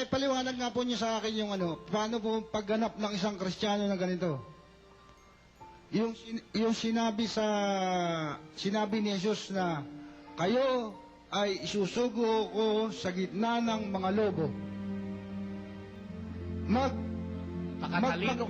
paliwanag nga po niyo sa akin yung paano po pagganap ng isang Kristiyano na ganito? Yung sinabi ni Jesus na, kayo ay isusugo ko sa gitna ng mga lobo. Magpakatalino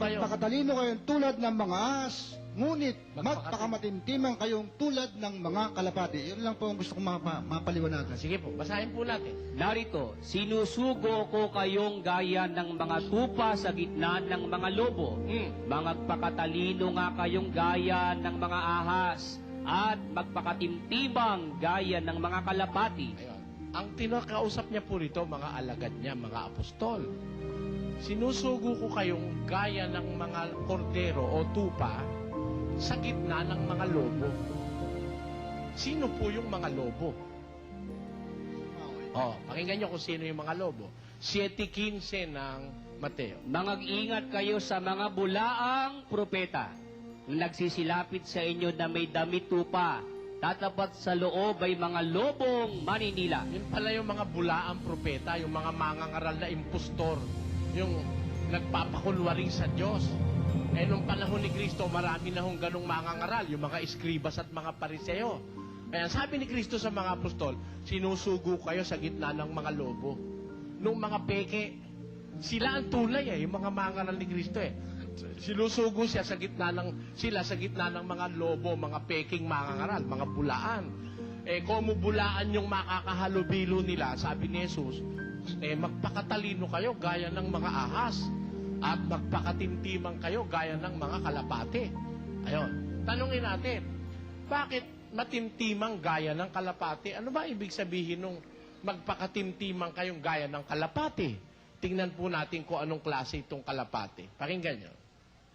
kayo tulad ng mga ahas, ngunit magpakamatimtiman kayong tulad ng mga kalapati. Yun lang po ang gusto kong mapaliwanagan. Sige po, basahin po natin. Narito, sinusugo ko kayong gaya ng mga tupa sa gitna ng mga lobo. Magpakatalino nga kayong gaya ng mga ahas at magpakatimtimang gaya ng mga kalapati. Ayun. Ang tinakausap niya po rito, mga alagad niya, mga apostol. Sinusugo ko kayong gaya ng mga kordero o tupa sa gitna ng mga lobo. Sino po yung mga lobo? Pakinggan niyo kung sino yung mga lobo. 7:15 ng Mateo. Mangag-ingat kayo sa mga bulaang propeta na nagsisilapit sa inyo na may damit tupa. Tatapat sa loob ay mga lobong maninila. Yun pala yung mga bulaang propeta, yung mga mangangaral na impostor, yung nagpapakunwaring sa Diyos. Nung panahon ni Kristo, marami na hong ganong mangangaral, yung mga eskribas at mga pariseo. Kaya sabi ni Kristo sa mga apostol, sinusugo kayo sa gitna ng mga lobo. Nung mga peke, sila ang tulay yung mga mangangaral ni Kristo Sinusugo siya sa gitna ng mga lobo, mga peking mangangaral, mga bulaan. Kung bulaan yung makakahalubilo nila, sabi ni Jesus, magpakatalino kayo gaya ng mga ahas at magpakatimtimang kayo gaya ng mga kalapate. Ayun. Tanungin natin, bakit matimtimang gaya ng kalapate? Ano ba ibig sabihin nung magpakatimtimang kayong gaya ng kalapate? Tingnan po natin kung anong klase itong kalapate. Pakinggan nyo.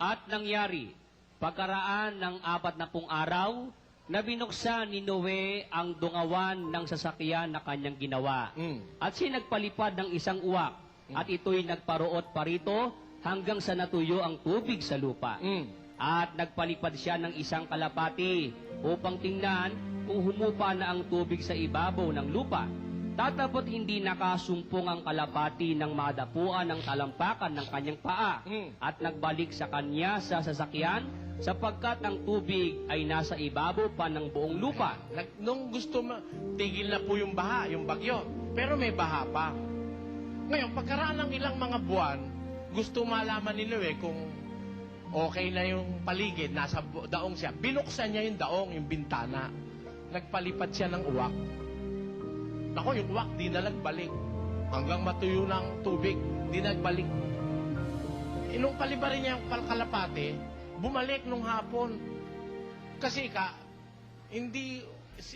At nangyari, pagkaraan ng 40 araw, na binuksan ni Noe ang dungawan ng sasakyan na kanyang ginawa. At siya nagpalipad ng isang uwak, at ito'y nagparoot parito hanggang sa natuyo ang tubig sa lupa. At nagpalipad siya ng isang kalapati upang tingnan kung humupa na ang tubig sa ibabaw ng lupa. Tatapot hindi nakasumpong ang kalapati ng madapuan ng talampakan ng kanyang paa at nagbalik sa kanya sa sasakyan sapagkat ang tubig ay nasa ibabaw pa ng buong lupa. Nung gusto tigil na po yung baha, yung bagyo, pero may baha pa. Ngayon, pagkaraan ng ilang mga buwan, gusto malaman ni Noe kung okay na yung paligid, nasa daong siya. Binuksan niya yung daong, yung bintana. Nagpalipad siya ng uwak. Nako, yung uwak, di na nagbalik. Hanggang matuyo ng tubig, di nagbalik. Nung palibarin niya yung kalapate, bumalik nung hapon. Kasi hindi,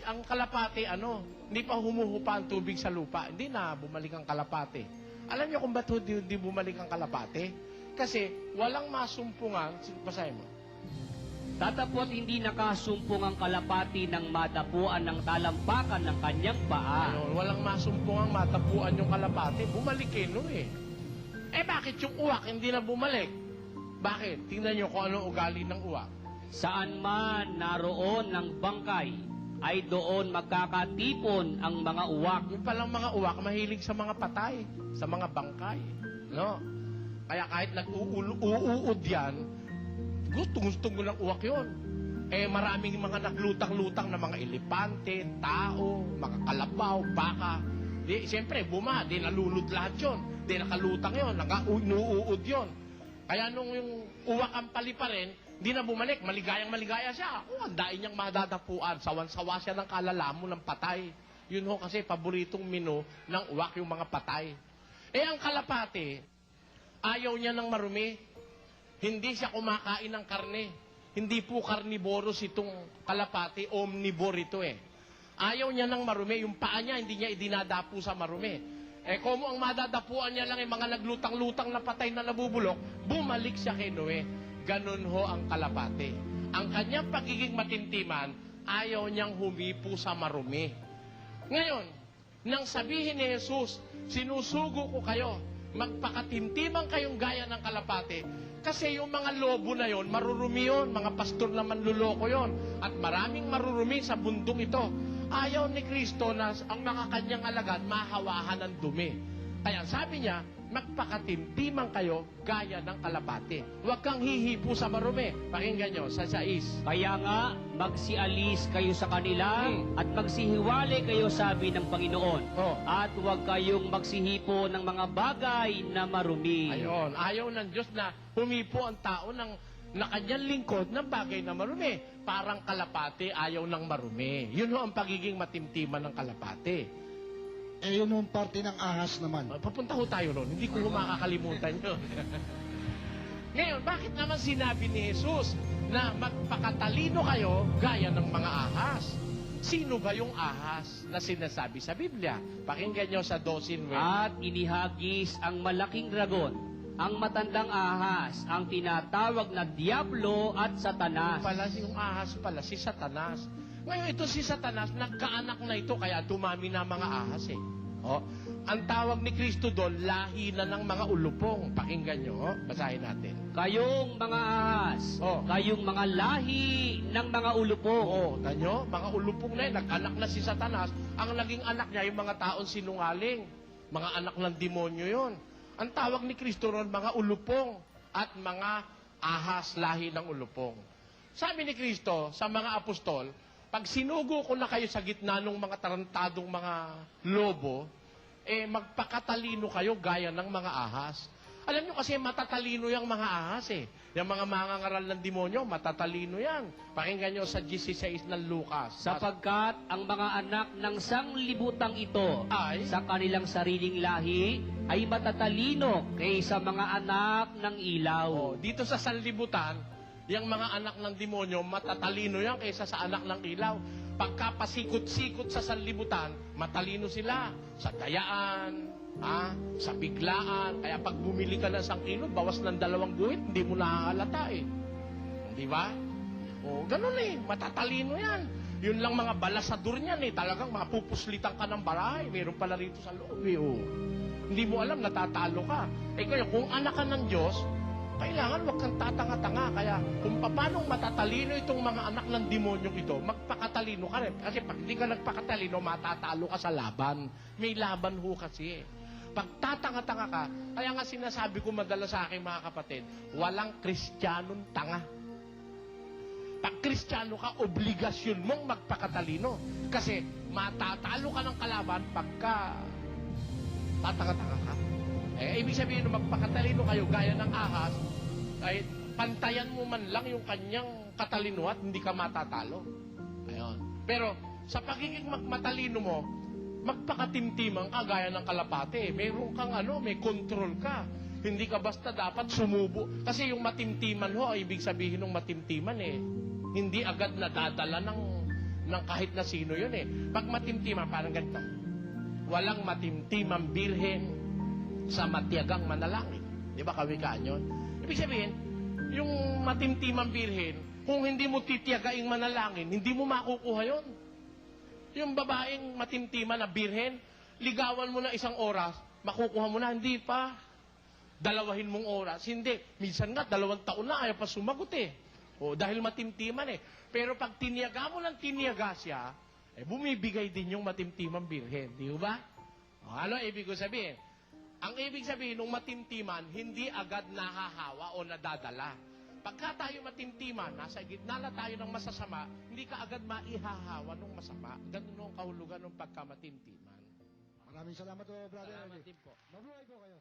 ang kalapate, hindi pa humuhupa ang tubig sa lupa. Hindi na bumalik ang kalapate. Alam niyo kung ba't hindi bumalik ang kalapate? Kasi walang masumpungan, basahin mo. Tatapot hindi nakasumpong ang kalapati ng madapuan ng talampakan ng kanyang paa. Walang masumpungang matapuan yung kalapati. Bumalik Noe. Bakit yung uwak hindi na bumalik? Bakit? Tingnan nyo kung anong ugali ng uwak. Saan man naroon ng bangkay, ay doon magkakatipon ang mga uwak. Yung palang mga uwak, mahilig sa mga patay, sa mga bangkay. No? Kaya kahit nag-uuud yan, gusto mo ng uwak yun. Maraming mga naglutang-lutang na mga elepante, tao, mga kalabaw, baka. Siyempre, di nalulod lahat yun. Di nakalutang yun, nag-uuud yun. Kaya nung yung uwak ang paliparin, di na bumalik, maligayang-maligaya siya. Ang dain niyang madadapuan, sawan-sawa siya ng kalalamo ng patay. Yun kasi paboritong menu ng uwak yung mga patay. Ang kalapate, ayaw niya ng marumi. Hindi siya kumakain ng karne. Hindi po carnivorous itong kalapati, omnivore ito Ayaw niya ng marumi. Yung paa niya, hindi niya idinadapo sa marumi. Kung ang madadapuan niya lang mga naglutang-lutang na patay na nabubulok, bumalik siya kay Noe. Ganun ho ang kalapati. Ang kanyang pagiging matintiman, ayaw niyang humipo sa marumi. Ngayon, nang sabihin ni Jesus, sinusugo ko kayo, magpakatimtimang kayong gaya ng kalapati. Kasi yung mga lobo na yon, marurumi yon, mga pastor na manluloko yon, at maraming marurumi sa bundok ito. Ayaw ni Kristo na ang mga kanyang alagad mahawahan ng dumi. Kaya sabi niya, magpakatimtiman kayo gaya ng kalapati. Huwag kang hihipo sa marumi. Pakinggan nyo, sa 6. Kaya nga, magsialis kayo sa kanila at magsihiwalay kayo, sabi ng Panginoon. Oh. At huwag kayong magsihipo ng mga bagay na marumi. Ayun, ayaw ng Diyos na humipo ang tao na kanyang lingkod ng bagay na marumi. Parang kalapati, ayaw ng marumi. Yun ho ang pagiging matimtiman ng kalapati. Eh, yun yung parte ng ahas naman. Papunta ho tayo ron. Hindi ko makakalimutan yun. Ngayon, bakit naman sinabi ni Jesus na magpakatalino kayo gaya ng mga ahas? Sino ba yung ahas na sinasabi sa Biblia? Pakinggan nyo sa 12:9. At inihagis ang malaking dragon, ang matandang ahas, ang tinatawag na Diablo at Satanas. Yung ahas pala, si Satanas. Ngayon, ito si Satanas, nagkaanak na ito, kaya dumami na mga ahas eh. Oh, ang tawag ni Kristo doon, lahi na ng mga ulupong. Pakinggan nyo, basahin natin. Kayong mga ahas, Oh. kayong mga lahi ng mga ulupong. Oo, tanyo, mga ulupong na yun, nag-anak na si Satanas. Ang naging anak niya, yung mga taong sinungaling. Mga anak ng demonyo yon. Ang tawag ni Kristo ron, mga ulupong at mga ahas, lahi ng ulupong. Sabi ni Kristo sa mga apostol, pag sinugo ko na kayo sa gitna ng mga tarantadong mga lobo, magpakatalino kayo gaya ng mga ahas. Alam nyo kasi matatalino yung mga ahas eh. Yung mga mangangaral ng demonyo, matatalino yan. Pakinggan nyo sa 16 ng Lucas. Sapagkat ang mga anak ng sanglibutang ito Ay? sa kanilang sariling lahi ay matatalino kaysa mga anak ng ilaw. Oh, dito sa sanlibutan, yung mga anak ng demonyo, matatalino yan kaysa sa anak ng ilaw. Pagkapasikot-sikot sa sanlibutan, matalino sila sa dayaan, sa biglaan. Kaya pag bumili ka ng 1 kilo, bawas ng 2 guhit, hindi mo nakakalata eh. Di ba? O, ganun eh, matatalino yan. Yun lang mga balasador niyan eh, talagang mapupuslitan ka ng baray. Meron pala rito sa loob eh, oh. Hindi mo alam, natatalo ka. Kaya kung anak ka ng Diyos, kailangan wag kang tatanga-tanga. Kaya kung paano matatalino itong mga anak ng demonyong ito, magpakatalino ka rin. Kasi pag hindi ka nagpakatalino, matatalo ka sa laban. May laban ho kasi. Pag tatanga-tanga ka, kaya nga sinasabi ko madalas sa aking mga kapatid, walang Kristiyanong tanga. Pag Kristiyano ka, obligasyon mong magpakatalino. Kasi matatalo ka ng kalaban pagka tatanga-tanga ka. Ibig sabihin nung magpakatalino kayo gaya ng ahas, ay pantayan mo man lang yung kanyang katalino at hindi ka matatalo. Ayun. Pero sa pagiging matalino mo, magpakatimtiman ka gaya ng kalapate. Meron kang may control ka. Hindi ka basta dapat sumubo. Kasi yung matimtiman ho, ibig sabihin ng matimtiman hindi agad nadadala ng kahit na sino yun Pag matimtiman, parang ganito. Walang matimtimang birhen sa matiyagang manalangin. Di ba kawikaan yun? Ibig sabihin, yung matimtimang birhen, kung hindi mo titiyagaing manalangin, hindi mo makukuha yun. Yung babaeng matimtiman na birhen, ligawan mo na 1 oras, makukuha mo na, hindi pa. Dalawahin mong oras. Hindi. Minsan nga, 2 taon na, ayaw pa sumagot dahil matimtiman Pero pag tiniyaga mo ng tiniyaga siya, bumibigay din yung matimtimang birhen. Di ba? Ano ibig ko sabihin? Ang ibig sabihin ng matimtiman, hindi agad nahahawa o nadadala. Pagka tayo matimtiman, nasa gitna na tayo ng masasama, hindi ka agad maihahawa ng masama. Ganun ang kahulugan ng pagkamatimtiman. Maraming salamat po, brother. Salamat din po. Mabuhay po kayo.